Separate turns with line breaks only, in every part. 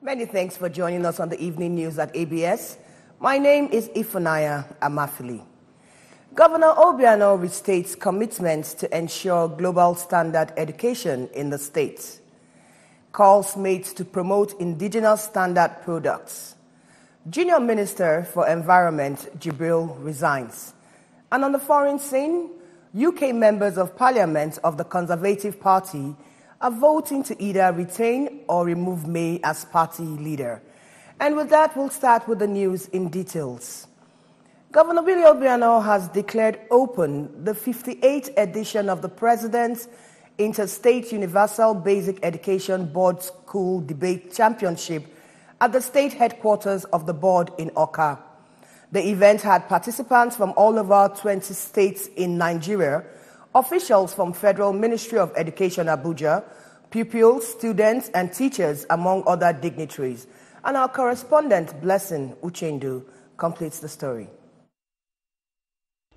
Many thanks for joining us on the evening news at ABS. My name is Ifunanya Amafili. Governor Obiano restates commitments to ensure global standard education in the state. Calls made to promote indigenous standard products. Junior Minister for Environment Jibril resigns. And on the foreign scene, UK members of Parliament of the Conservative Party are voting to either retain or remove May as party leader. And with that, we'll start with the news in details. Governor Willie Obiano has declared open the 58th edition of the President's Interstate Universal Basic Education Board School Debate Championship at the state headquarters of the board in Awka. The event had participants from all over 20 states in Nigeria, officials from Federal Ministry of Education Abuja, pupils, students, and teachers, among other dignitaries. And our correspondent, Blessing Uchendu, completes the story.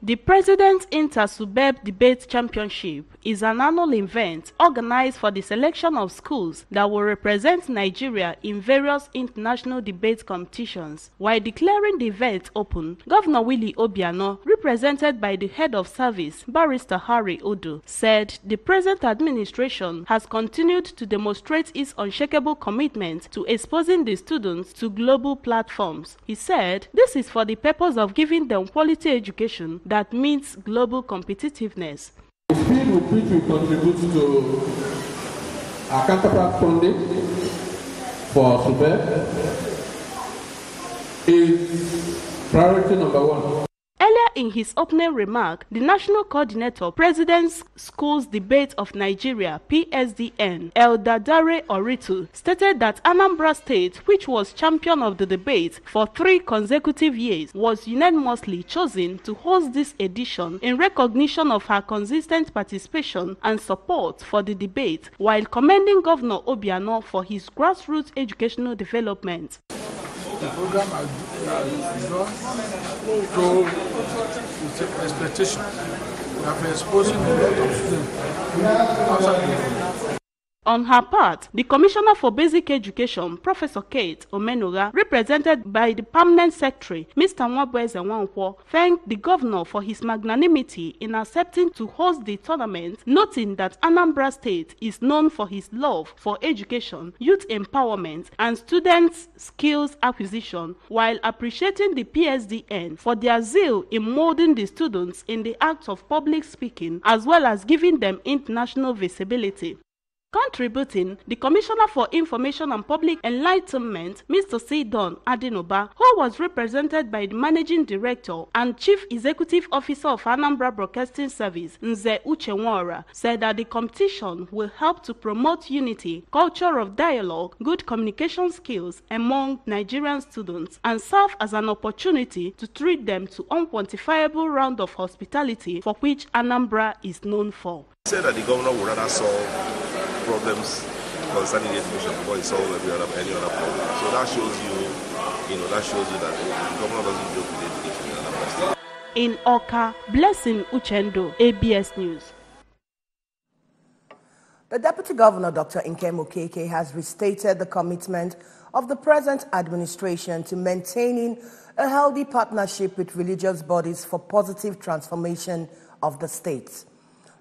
The President's Inter-Subeb Debate Championship is an annual event organized for the selection of schools that will represent Nigeria in various international debate competitions. While declaring the event open, Governor Willie Obiano, represented by the head of service, Barrister Harry Odo, said the present administration has continued to demonstrate its unshakable commitment to exposing the students to global platforms. He said this is for the purpose of giving them quality education that meets global competitiveness.
The speed with which we contribute to our counterpart funding for SUBEB is priority number one.
Earlier in his opening remark, the National Coordinator, President's Schools Debate of Nigeria, PSDN, Elder Dare Oritu, stated that Anambra State, which was champion of the debate for 3 consecutive years, was unanimously chosen to host this edition in recognition of her consistent participation and support for the debate, while commending Governor Obiano for his grassroots educational development.
The program has done to expectation. We have been exposing a lot of students outside the world.
On her part, the Commissioner for Basic Education, Professor Kate Omenuga, represented by the Permanent Secretary, Mr. Nwabweze Nwankwo, thanked the Governor for his magnanimity in accepting to host the tournament, noting that Anambra State is known for his love for education, youth empowerment, and students' skills acquisition, while appreciating the PSDN for their zeal in molding the students in the act of public speaking, as well as giving them international visibility. Contributing, the Commissioner for Information and Public Enlightenment, Mr. Sidon Adinoba, who was represented by the Managing Director and Chief Executive Officer of Anambra Broadcasting Service, Nze Uchenwora, said that the competition will help to promote unity, culture of dialogue, good communication skills among Nigerian students, and serve as an opportunity to treat them to unquantifiable round of hospitality for which Anambra is known for.
He said that the governor would rather solve problems concerning education before he solves any other problem. So that shows you that the governor doesn't joke with education in Anambra State.
In Awka, Blessing Uchendo, ABS News.
The Deputy Governor, Dr. Nkem Okeke, has restated the commitment of the present administration to maintaining a healthy partnership with religious bodies for positive transformation of the state.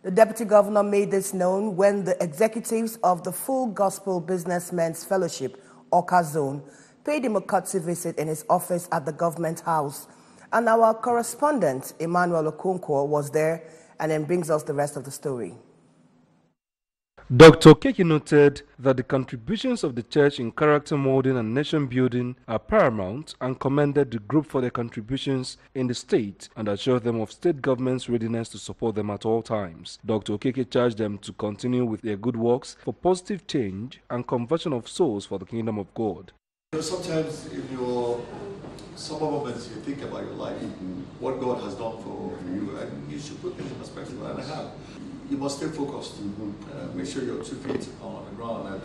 The Deputy Governor made this known when the executives of the Full Gospel Businessmen's Fellowship, Awka Zone, paid him a courtesy visit in his office at the Government House. And our correspondent, Emmanuel Okonkwo, was there and then brings us the rest of the story.
Dr. Okeke noted that the contributions of the church in character molding and nation building are paramount and commended the group for their contributions in the state and assured them of state government's readiness to support them at all times. Dr. Okeke charged them to continue with their good works for positive change and conversion of souls for the kingdom of God.
Sometimes in your summer moments you think about your life, what God has done for you, and you should put things in perspective, and I have. You must stay focused. Make sure your 2 feet are on the ground and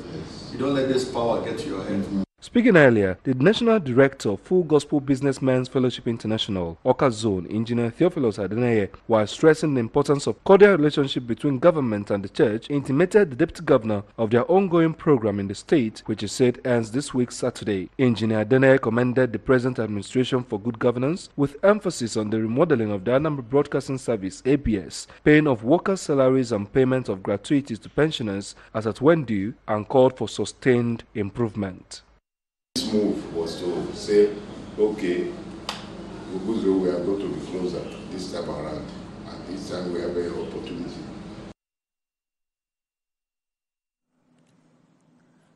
you don't let this power get to your head.
Speaking earlier, the National Director of Full Gospel Businessmen's Fellowship International, Oka Zone, Engineer Theophilus Adeneye, while stressing the importance of cordial relationship between government and the church, intimated the Deputy Governor of their ongoing program in the state, which he said ends this week Saturday. Engineer Adeneye commended the present administration for good governance, with emphasis on the remodeling of the Anambra Broadcasting Service (ABS), paying of workers' salaries and payment of gratuities to pensioners as at when due, and called for sustained improvement.
This move was to say, okay, we are going to be closer this time around, and this time we have an opportunity.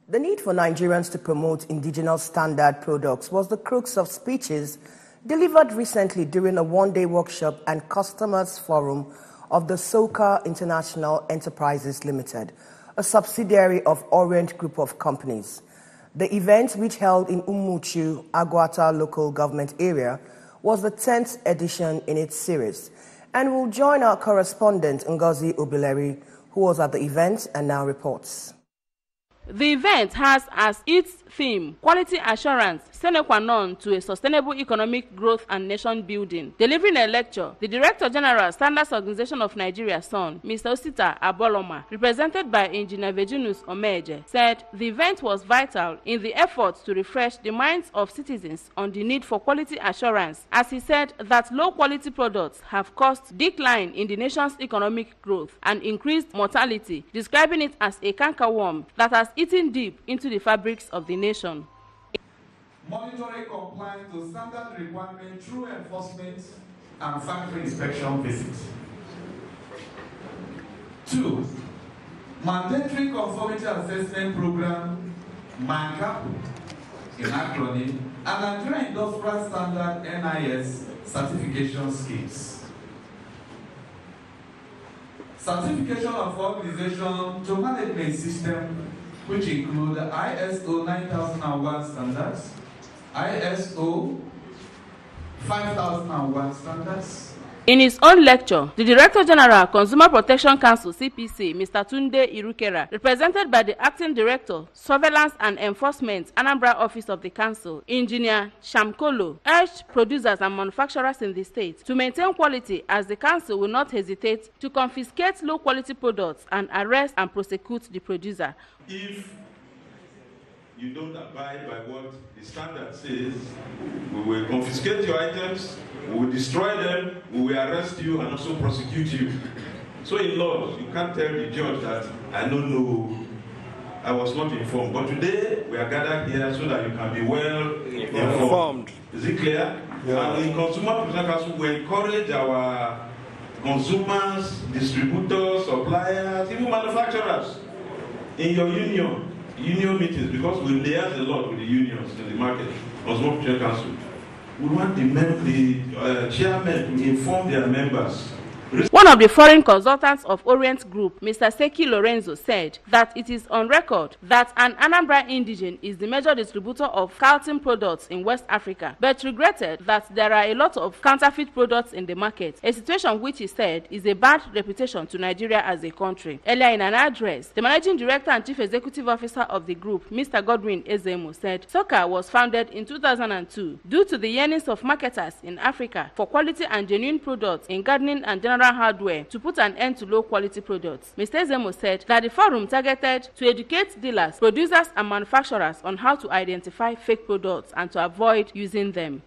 The need for Nigerians to promote indigenous standard products was the crux of speeches delivered recently during a one-day workshop and customers forum of the Soka International Enterprises Limited, a subsidiary of Orient Group of Companies. The event, which held in Umuchu, Agwata local government area, was the 10th edition in its series. And we'll join our correspondent, Ngozi Obileri, who was at the event and now reports.
The event has as its theme quality assurance sine qua non to a sustainable economic growth and nation building. Delivering a lecture, the Director General, Standards Organization of Nigeria, SON, Mr. Osita Aboloma, represented by Engineer Virginus Omeje, said the event was vital in the efforts to refresh the minds of citizens on the need for quality assurance, as he said that low-quality products have caused decline in the nation's economic growth and increased mortality, describing it as a cankerworm that has eaten deep into the fabrics of the nation.
Monitoring compliance to standard requirements through enforcement and factory inspection visits. 2. Mandatory conformity assessment program, MANCAP, in acronym, and Nigerian Industrial Standard NIS certification schemes. Certification of organization to management system, which include the ISO 9001 standards, ISO 5001 standards.
In his own lecture, the Director General, Consumer Protection Council (CPC), Mr. Tunde Irukera, represented by the Acting Director, Surveillance and Enforcement, Anambra Office of the Council, Engineer Shamkolo, urged producers and manufacturers in the state to maintain quality, as the Council will not hesitate to confiscate low-quality products and arrest and prosecute the producer.
If you don't abide by what the standard says, we will confiscate your items, we will destroy them, we will arrest you and also prosecute you. So in law, you can't tell the judge that I don't know, I was not informed. But today, we are gathered here so that you can be well informed. Is it clear? Yeah. And in Consumer Protection Council, we encourage our consumers, distributors, suppliers, even manufacturers in your union meetings, because we liaise a lot with the unions in the market, Consumer Protection Council. We want the chairmen to inform their members.
One of the foreign consultants of Orient Group, Mr. Seki Lorenzo, said that it is on record that an Anambra indigene is the major distributor of Carlton products in West Africa, but regretted that there are a lot of counterfeit products in the market, a situation which he said is a bad reputation to Nigeria as a country. Earlier in an address, the Managing Director and Chief Executive Officer of the group, Mr. Godwin Ezemo, said Soka was founded in 2002 due to the yearnings of marketers in Africa for quality and genuine products in gardening and general hardware to put an end to low-quality products. Mr. Zemo said that the forum targeted to educate dealers, producers and manufacturers on how to identify fake products and to avoid using them.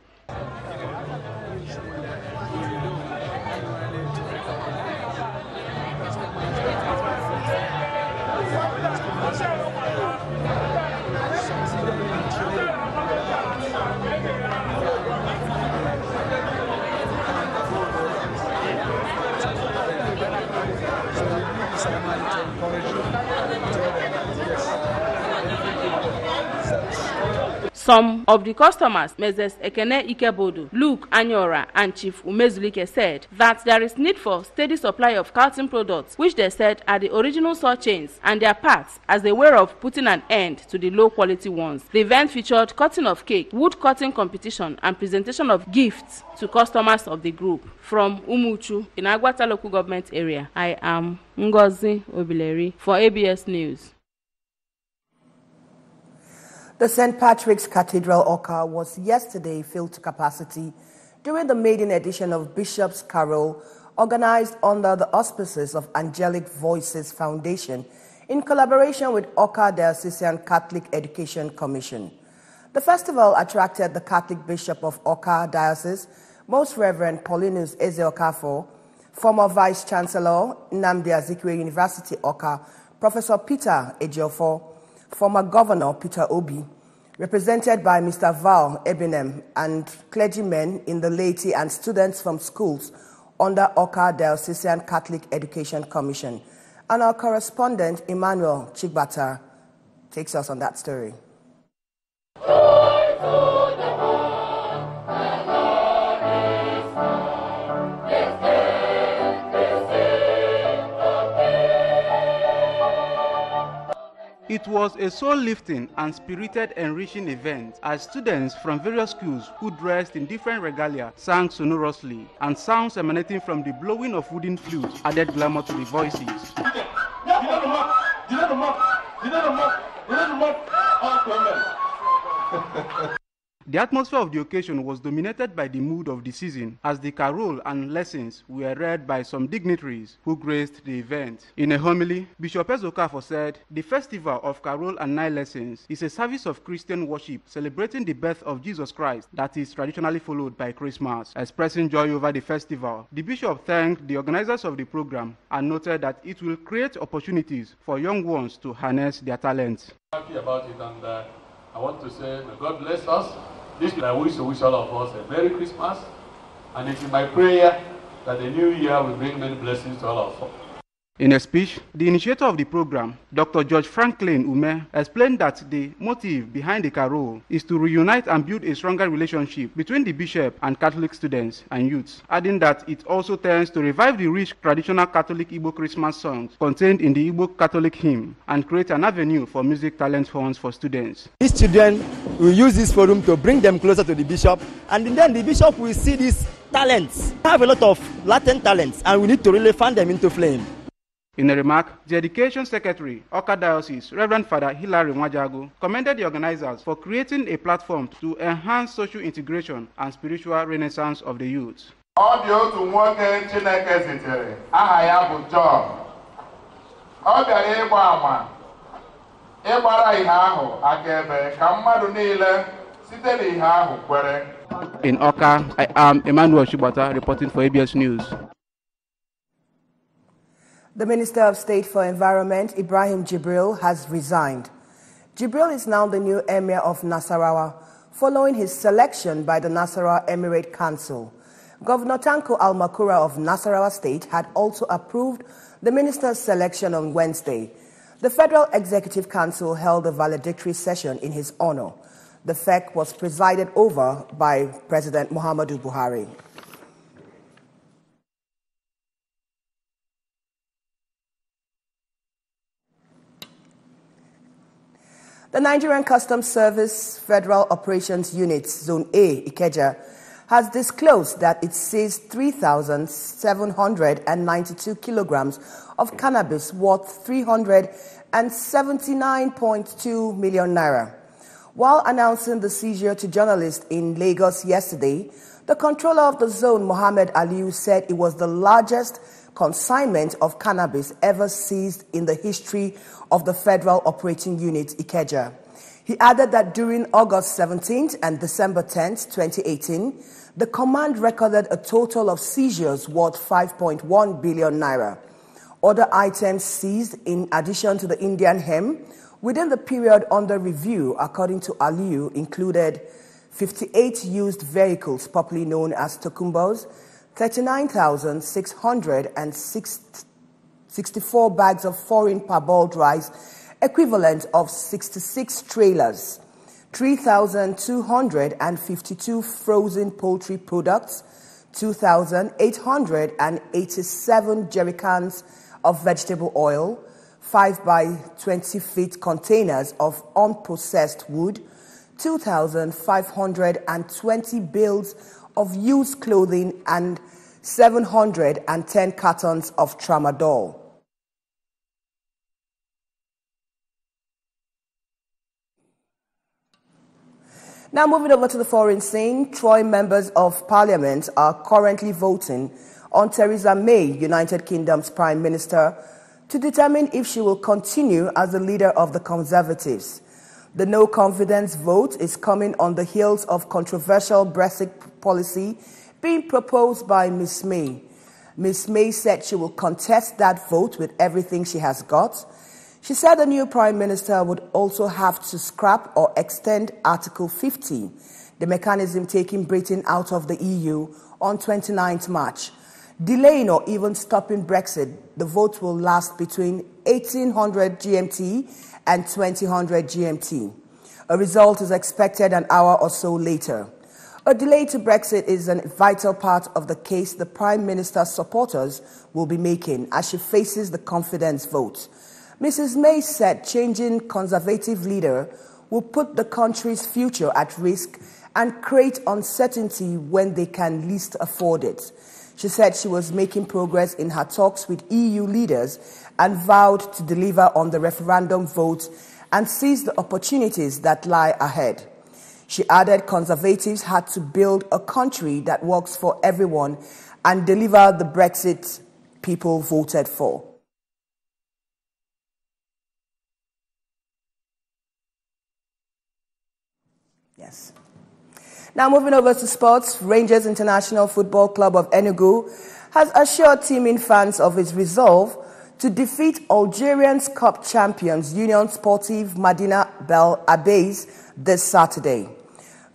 Some of the customers, Mrs. Ekene Ikebodo, Luke Anyora, and Chief Umezulike, said that there is need for steady supply of Carlton products, which they said are the original saw chains and their parts, as a way of putting an end to the low-quality ones. The event featured cutting of cake, wood cutting competition, and presentation of gifts to customers of the group. From Umuchu, in Agwata local government area, I am Ngozi Obileri for ABS News.
The St. Patrick's Cathedral Oka was yesterday filled to capacity during the maiden edition of Bishop's Carol, organized under the auspices of Angelic Voices Foundation in collaboration with Oka Diocesan Catholic Education Commission. The festival attracted the Catholic Bishop of Oka Diocese, Most Reverend Paulinus Eze Okafor, former Vice Chancellor, Anambra University Oka, Professor Peter Ejiofor, former Governor Peter Obi, represented by Mr. Val Ebinem, and clergymen in the laity and students from schools under Oka Diocesan Catholic Education Commission. And our correspondent, Emmanuel Chigbata, takes us on that story.
It was a soul-lifting and spirited enriching event as students from various schools who dressed in different regalia sang sonorously, and sounds emanating from the blowing of wooden flutes added glamour to the voices. The atmosphere of the occasion was dominated by the mood of the season, as the carol and lessons were read by some dignitaries who graced the event. In a homily, Bishop Eze Okafor said, "The festival of carol and night lessons is a service of Christian worship celebrating the birth of Jesus Christ that is traditionally followed by Christmas." Expressing joy over the festival, the bishop thanked the organizers of the program and noted that it will create opportunities for young ones to harness their talents.
Happy about it, and I want to say, may God bless us. I wish to wish all of us a Merry Christmas, and it is my prayer that the new year will bring many blessings to all of us.
In a speech, the initiator of the program, Dr. George Franklin Ume, explained that the motive behind the carol is to reunite and build a stronger relationship between the bishop and Catholic students and youths, adding that it also tends to revive the rich traditional Catholic Igbo Christmas songs contained in the Igbo Catholic hymn and create an avenue for music talent funds for students.
These children will use this forum to bring them closer to the bishop, and then the bishop will see these talents. We have a lot of latent talents, and we need to really fan them into flame.
In a remark, the Education Secretary, Oka Diocese, Reverend Father Hilary Nwajago, commended the organizers for creating a platform to enhance social integration and spiritual renaissance of the youth. In Oka, I am Emmanuel Shibata reporting for ABS News.
The Minister of State for Environment, Ibrahim Jibril, has resigned. Jibril is now the new Emir of Nasarawa, following his selection by the Nasarawa Emirate Council. Governor Tanko Almakura of Nasarawa State had also approved the minister's selection on Wednesday. The Federal Executive Council held a valedictory session in his honor. The FEC was presided over by President Muhammadu Buhari. The Nigerian Customs Service Federal Operations Unit, Zone A, Ikeja, has disclosed that it seized 3,792 kilograms of cannabis worth 379.2 million naira. While announcing the seizure to journalists in Lagos yesterday, the controller of the zone, Mohammed Aliu, said it was the largest consignment of cannabis ever seized in the history of the Federal Operating Unit, Ikeja. He added that during August 17th and December 10th, 2018, the command recorded a total of seizures worth 5.1 billion naira. Other items seized, in addition to the Indian hemp, within the period under review, according to Aliu, included 58 used vehicles, popularly known as tokumbos, 39,664 bags of foreign parboiled rice, equivalent of 66 trailers, 3,252 frozen poultry products, 2,887 jerrycans of vegetable oil, 5 by 20 feet containers of unprocessed wood, 2,520 bales of used clothing, and 710 cartons of tramadol. Now moving over to the foreign scene, Troy members of parliament are currently voting on Theresa May, United Kingdom's Prime Minister, to determine if she will continue as the leader of the Conservatives. The no confidence vote is coming on the heels of controversial Brexit policy being proposed by Ms. May. Ms. May said she will contest that vote with everything she has got. She said the new Prime Minister would also have to scrap or extend Article 50, the mechanism taking Britain out of the EU on 29th March. Delaying or even stopping Brexit, the vote will last between 1800 GMT and 2000 GMT. A result is expected an hour or so later. A delay to Brexit is a vital part of the case the Prime Minister's supporters will be making as she faces the confidence vote. Mrs. May said changing Conservative leader will put the country's future at risk and create uncertainty when they can least afford it. She said she was making progress in her talks with EU leaders and vowed to deliver on the referendum vote and seize the opportunities that lie ahead. She added Conservatives had to build a country that works for everyone and deliver the Brexit people voted for. Yes. Now moving over to sports, Rangers International Football Club of Enugu has assured teaming fans of its resolve to defeat Algerians Cup champions Union Sportive Medina Bel Abbès this Saturday.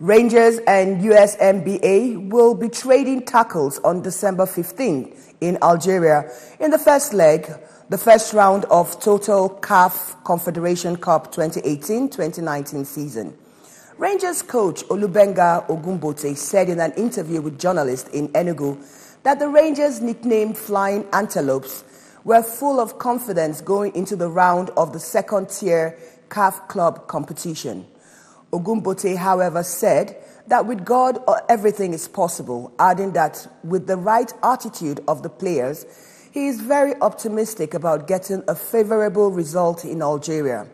Rangers and USMBA will be trading tackles on December 15 in Algeria in the first leg, the first round of Total CAF Confederation Cup 2018-2019 season. Rangers coach Olubenga Ogumbote said in an interview with journalists in Enugu that the Rangers, nicknamed Flying Antelopes, were full of confidence going into the round of the second-tier CAF club competition. Ogumbote, however, said that with God everything is possible, adding that with the right attitude of the players, he is very optimistic about getting a favorable result in Algeria.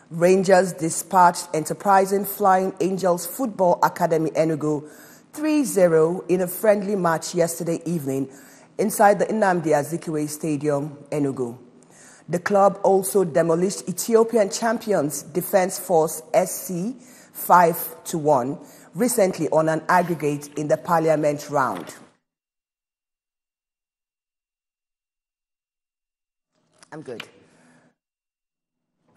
Rangers dispatched enterprising Flying Angels Football Academy Enugu 3-0 in a friendly match yesterday evening inside the Nnamdi Azikiwe Stadium, Enugu. The club also demolished Ethiopian champions Defense Force SC 5-1 recently on an aggregate in the Parliament round. I'm good.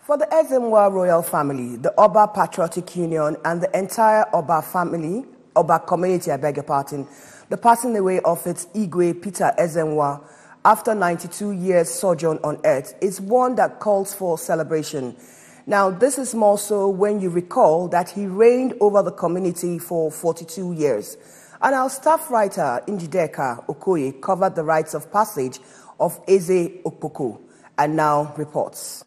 For the Ezenwa royal family, the Oba Patriotic Union, and the entire Oba family, Oba community, the passing away of its Igwe Peter Ezenwa after 92 years sojourn on earth is one that calls for celebration. Now, this is more so when you recall that he reigned over the community for 42 years. And our staff writer, Njideka Okoye, covered the rites of passage of Eze Okpoko and now reports.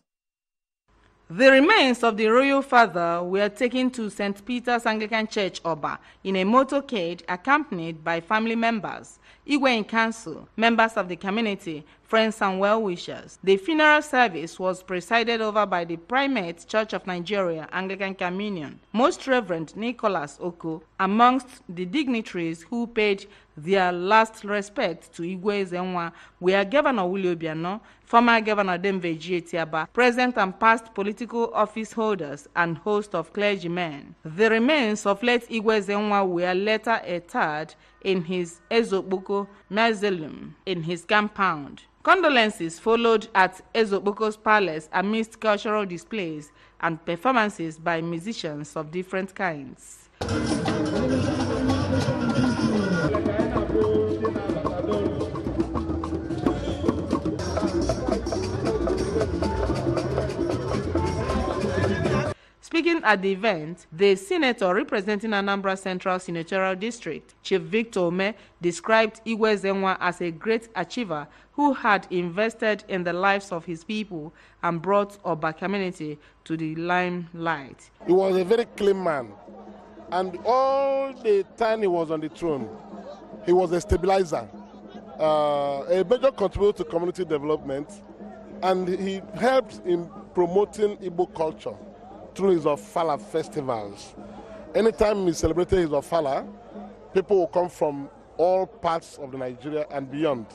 The remains of the royal father were taken to St. Peter's Anglican Church, Oba, in a motorcade accompanied by family members, Igwe in council, members of the community, friends and well-wishers. The funeral service was presided over by the Primate Church of Nigeria Anglican Communion, Most Reverend Nicholas Oko, amongst the dignitaries who paid their last respect to Igwe Ezenwa were Governor Willie Obiano, former Governor Demveji Etiaba, present and past political office holders, and host of clergymen. The remains of late Igwe Ezenwa were later interred in his Ezokboko mausoleum in his compound. Condolences followed at Ezokboko's palace amidst cultural displays and performances by musicians of different kinds. Speaking at the event, the senator representing Anambra Central Senatorial District, Chief Victor Ome, described Igwe Ezenwa as a great achiever who had invested in the lives of his people and brought Oba community to the limelight.
He was a very clean man, and all the time he was on the throne, he was a stabilizer, a major contributor to community development, and he helped in promoting Igbo culture through his Ofala festivals. Anytime he celebrated his Ofala, people will come from all parts of the Nigeria and beyond.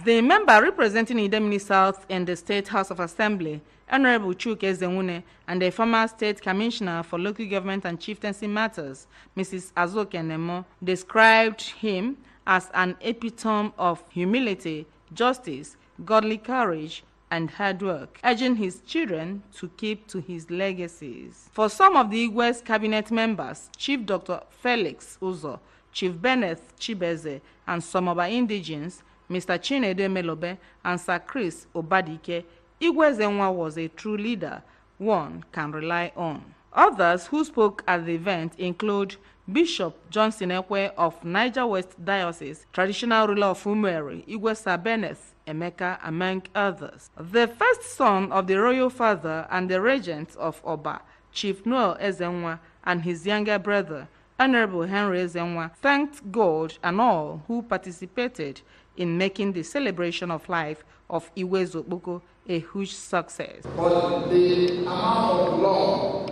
The member representing Idemili South in the State House of Assembly, Honorable Chuke Zenwune, and the former State Commissioner for Local Government and Chieftaincy Matters, Mrs. Azoke Nemo, described him as an epitome of humility, justice, godly courage, and hard work, urging his children to keep to his legacies. For some of the Igwe's cabinet members, Chief Dr. Felix Uzo, Chief Benneth Chibeze, and some of our indigenes, Mr. Chinedu Melobe and Sir Chris Obadike, Igwe Zenwa was a true leader one can rely on. Others who spoke at the event include Bishop Johnson Ekwe of Niger West Diocese, traditional ruler of Umueri, Igwe Sir Benneth Emeka, among others. The first son of the royal father and the regent of Oba, Chief Noel Ezenwa, and his younger brother, Honorable Henry Ezenwa, thanked God and all who participated in making the celebration of life of Iwe Zokboko a huge success.
But the amount of love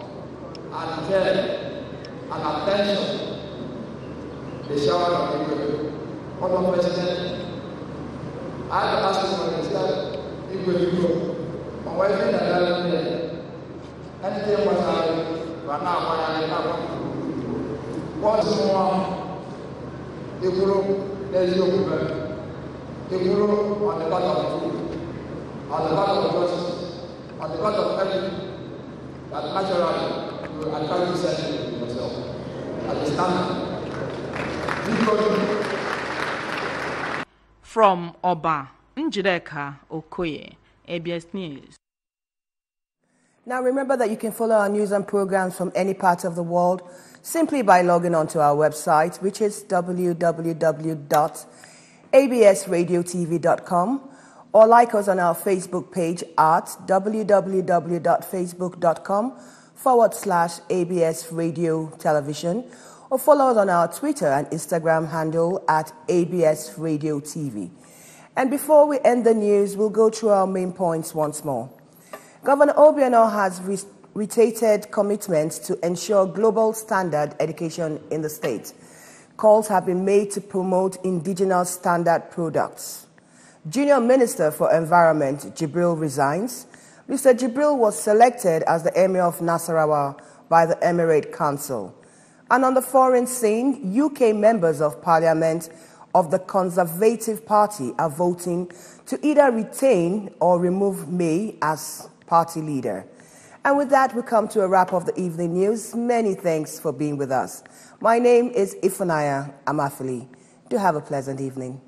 and care and attention the shower of Iwe, Honorable President, I had asked him for himself, Iwe, on why did I tell him anything was happening, but now I am once more, Iwe, there is your people. Iguro on the part of food, on the part of justice, on the part of everything that naturally you will attract yourself yourself as a standard.
From Oba, Njideka Okoye, ABS News.
Now remember that you can follow our news and programs from any part of the world simply by logging on to our website, which is www.absradiotv.com, or like us on our Facebook page at www.facebook.com/ABS Radio Television, or follow us on our Twitter and Instagram handle at ABS Radio TV. And before we end the news, we'll go through our main points once more. Governor Obiano has reiterated commitments to ensure global standard education in the state. Calls have been made to promote indigenous standard products. Junior Minister for Environment, Jibril, resigns. Mr. Jibril was selected as the Emir of Nasarawa by the Emirate Council. And on the foreign scene, UK members of Parliament of the Conservative Party are voting to either retain or remove May as party leader. And with that, we come to a wrap of the evening news. Many thanks for being with us. My name is Ifunaya Amafili. Do have a pleasant evening.